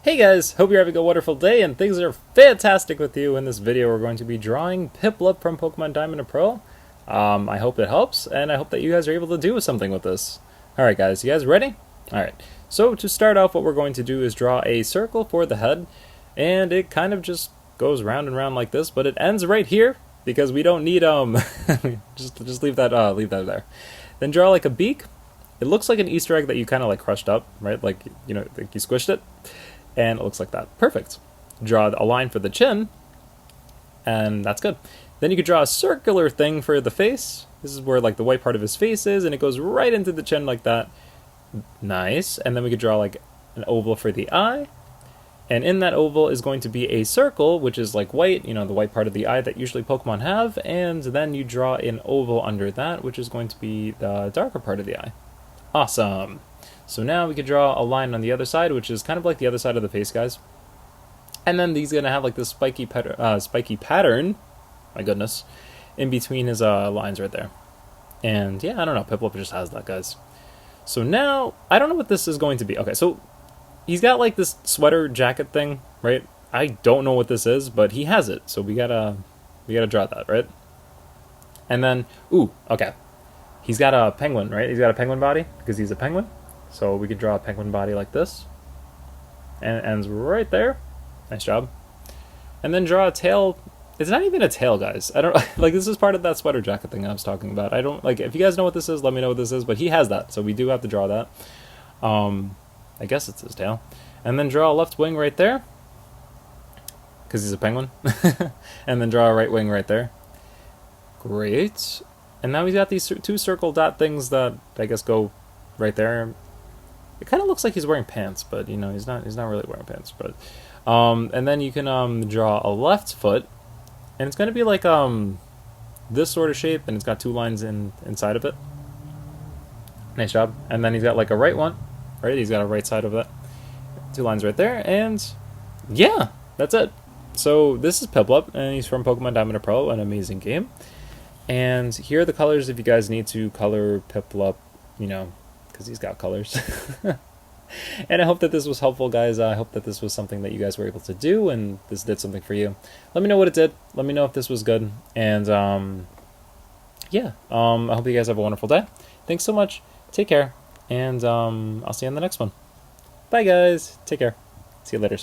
Hey guys, hope you're having a wonderful day and things are fantastic with you. In this video we're going to be drawing Piplup from Pokemon Diamond and Pearl. I hope it helps and I hope that you guys are able to do something with this. Alright guys, you guys ready? Alright, so to start off what we're going to do is draw a circle for the head, and it kind of just goes round and round like this, but it ends right here because we don't need just leave that there. Then draw like a beak. It looks like an Easter egg that you kind of like crushed up, right? Like, you know, like you squished it. And it looks like that. Perfect. Draw a line for the chin, and that's good. Then you could draw a circular thing for the face. This is where like the white part of his face is, and it goes right into the chin like that. Nice. And then we could draw like an oval for the eye. And in that oval is going to be a circle, which is like white, you know, the white part of the eye that usually Pokemon have. And then you draw an oval under that, which is going to be the darker part of the eye. Awesome. So now we could draw a line on the other side, which is kind of like the other side of the face, guys. And then he's going to have like this spiky pattern, my goodness, in between his lines right there. And yeah, I don't know, Piplup just has that, guys. So now, I don't know what this is going to be. Okay, so he's got like this sweater jacket thing, right? I don't know what this is, but he has it. So we gotta draw that, right? And then, ooh, okay. He's got a penguin, right? He's got a penguin body because he's a penguin. So we could draw a penguin body like this. And it ends right there. Nice job. And then draw a tail. It's not even a tail, guys. I don't like, this is part of that sweater jacket thing I was talking about. I don't like, if you guys know what this is, let me know what this is, but he has that. So we do have to draw that. I guess it's his tail. And then draw a left wing right there, because he's a penguin. And then draw a right wing right there. Great. And now we've got these two circle dot things that I guess go right there. It kind of looks like he's wearing pants, but you know, he's not really wearing pants. But and then you can draw a left foot, and it's going to be like this sort of shape, and it's got two lines inside of it. Nice job. And then he's got like a right one, right? He's got a right side of that. Two lines right there, and yeah, that's it. So this is Piplup, and he's from Pokemon Diamond and Pearl, an amazing game. And here are the colors if you guys need to color Piplup, you know, because he's got colors. And I hope that this was helpful, guys. I hope that this was something that you guys were able to do and this did something for you. Let me know what it did. Let me know if this was good. And yeah, I hope you guys have a wonderful day. Thanks so much. Take care. And I'll see you on the next one. Bye, guys. Take care. See you later.